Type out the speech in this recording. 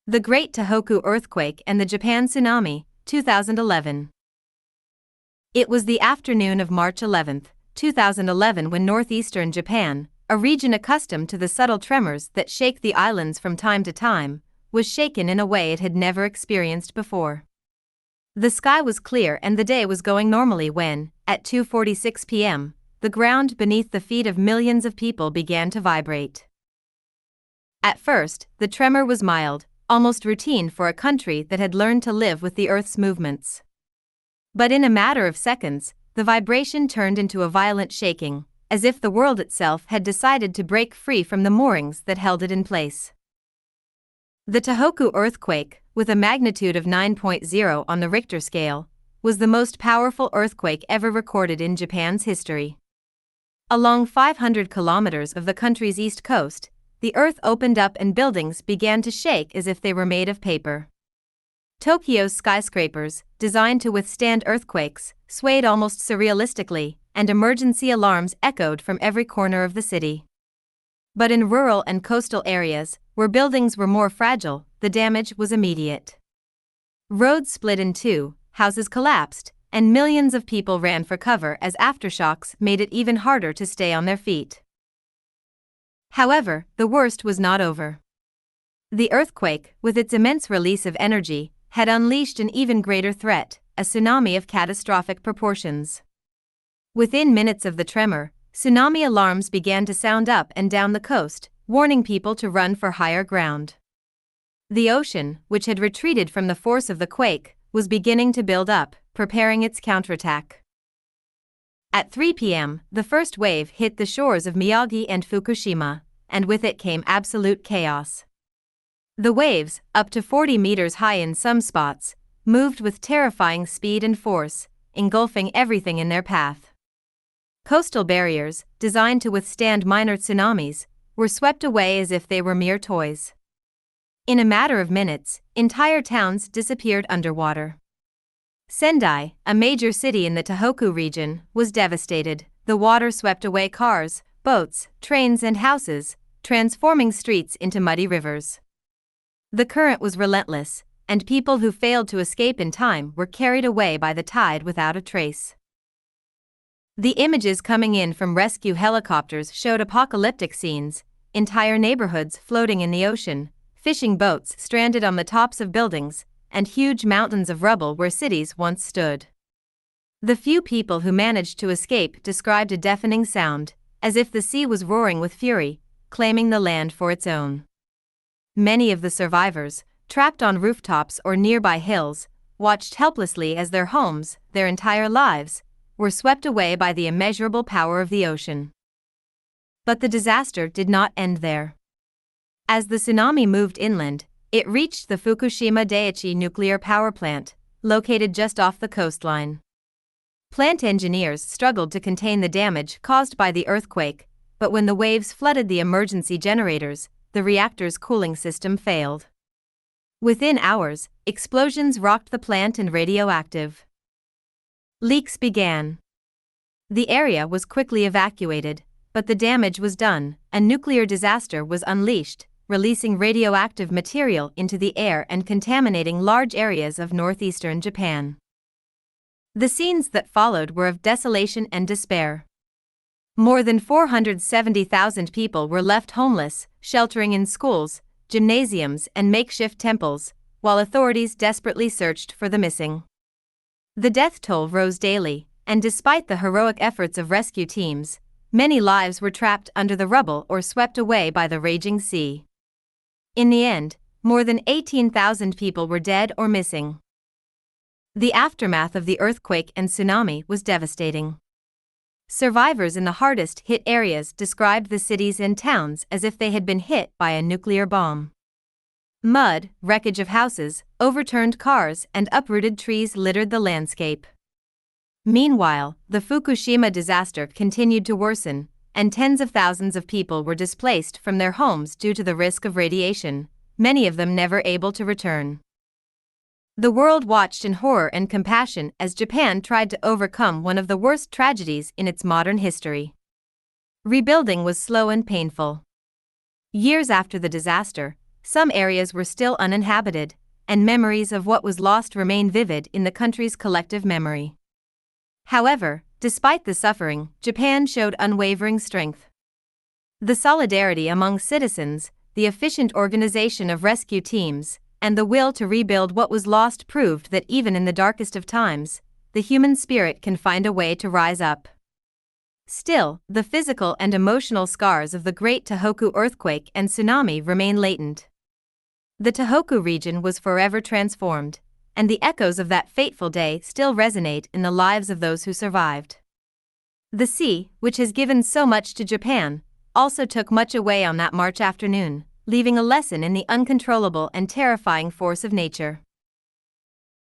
The Great Tōhoku Earthquake and the Japan Tsunami, 2011. It was the afternoon of March 11, 2011 when northeastern Japan, a region accustomed to the subtle tremors that shake the islands from time to time, was shaken in a way it had never experienced before. The sky was clear and the day was going normally when, at 2:46 p.m., the ground beneath the feet of millions of people began to vibrate. At first, the tremor was mild, almost routine for a country that had learned to live with the Earth's movements. But in a matter of seconds, the vibration turned into a violent shaking, as if the world itself had decided to break free from the moorings that held it in place. The Tōhoku earthquake, with a magnitude of 9.0 on the Richter scale, was the most powerful earthquake ever recorded in Japan's history. Along 500 kilometers of the country's east coast, the earth opened up and buildings began to shake as if they were made of paper. Tokyo's skyscrapers, designed to withstand earthquakes, swayed almost surrealistically, and emergency alarms echoed from every corner of the city. But in rural and coastal areas, where buildings were more fragile, the damage was immediate. Roads split in two, houses collapsed, and millions of people ran for cover as aftershocks made it even harder to stay on their feet. However, the worst was not over. The earthquake, with its immense release of energy, had unleashed an even greater threat, a tsunami of catastrophic proportions. Within minutes of the tremor, tsunami alarms began to sound up and down the coast, warning people to run for higher ground. The ocean, which had retreated from the force of the quake, was beginning to build up, preparing its counterattack. At 3 p.m., the first wave hit the shores of Miyagi and Fukushima, and with it came absolute chaos. The waves, up to 40 meters high in some spots, moved with terrifying speed and force, engulfing everything in their path. Coastal barriers, designed to withstand minor tsunamis, were swept away as if they were mere toys. In a matter of minutes, entire towns disappeared underwater. Sendai, a major city in the Tōhoku region, was devastated. The water swept away cars, boats, trains and houses, transforming streets into muddy rivers. The current was relentless, and people who failed to escape in time were carried away by the tide without a trace. The images coming in from rescue helicopters showed apocalyptic scenes, entire neighborhoods floating in the ocean, fishing boats stranded on the tops of buildings, and huge mountains of rubble where cities once stood. The few people who managed to escape described a deafening sound, as if the sea was roaring with fury, claiming the land for its own. Many of the survivors, trapped on rooftops or nearby hills, watched helplessly as their homes, their entire lives, were swept away by the immeasurable power of the ocean. But the disaster did not end there. As the tsunami moved inland, it reached the Fukushima Daiichi nuclear power plant, located just off the coastline. Plant engineers struggled to contain the damage caused by the earthquake, but when the waves flooded the emergency generators, the reactor's cooling system failed. Within hours, explosions rocked the plant and radioactive leaks began. The area was quickly evacuated, but the damage was done. A nuclear disaster was unleashed, releasing radioactive material into the air and contaminating large areas of northeastern Japan. The scenes that followed were of desolation and despair. More than 470,000 people were left homeless, sheltering in schools, gymnasiums, and makeshift temples, while authorities desperately searched for the missing. The death toll rose daily, and despite the heroic efforts of rescue teams, many lives were trapped under the rubble or swept away by the raging sea. In the end, more than 18,000 people were dead or missing. The aftermath of the earthquake and tsunami was devastating. Survivors in the hardest-hit areas described the cities and towns as if they had been hit by a nuclear bomb. Mud, wreckage of houses, overturned cars, and uprooted trees littered the landscape. Meanwhile, the Fukushima disaster continued to worsen, and tens of thousands of people were displaced from their homes due to the risk of radiation, many of them never able to return. The world watched in horror and compassion as Japan tried to overcome one of the worst tragedies in its modern history. Rebuilding was slow and painful. Years after the disaster, some areas were still uninhabited, and memories of what was lost remain vivid in the country's collective memory. However, despite the suffering, Japan showed unwavering strength. The solidarity among citizens, the efficient organization of rescue teams, and the will to rebuild what was lost proved that even in the darkest of times, the human spirit can find a way to rise up. Still, the physical and emotional scars of the Great Tōhoku earthquake and tsunami remain latent. The Tōhoku region was forever transformed, and the echoes of that fateful day still resonate in the lives of those who survived. The sea, which has given so much to Japan, also took much away on that March afternoon, leaving a lesson in the uncontrollable and terrifying force of nature.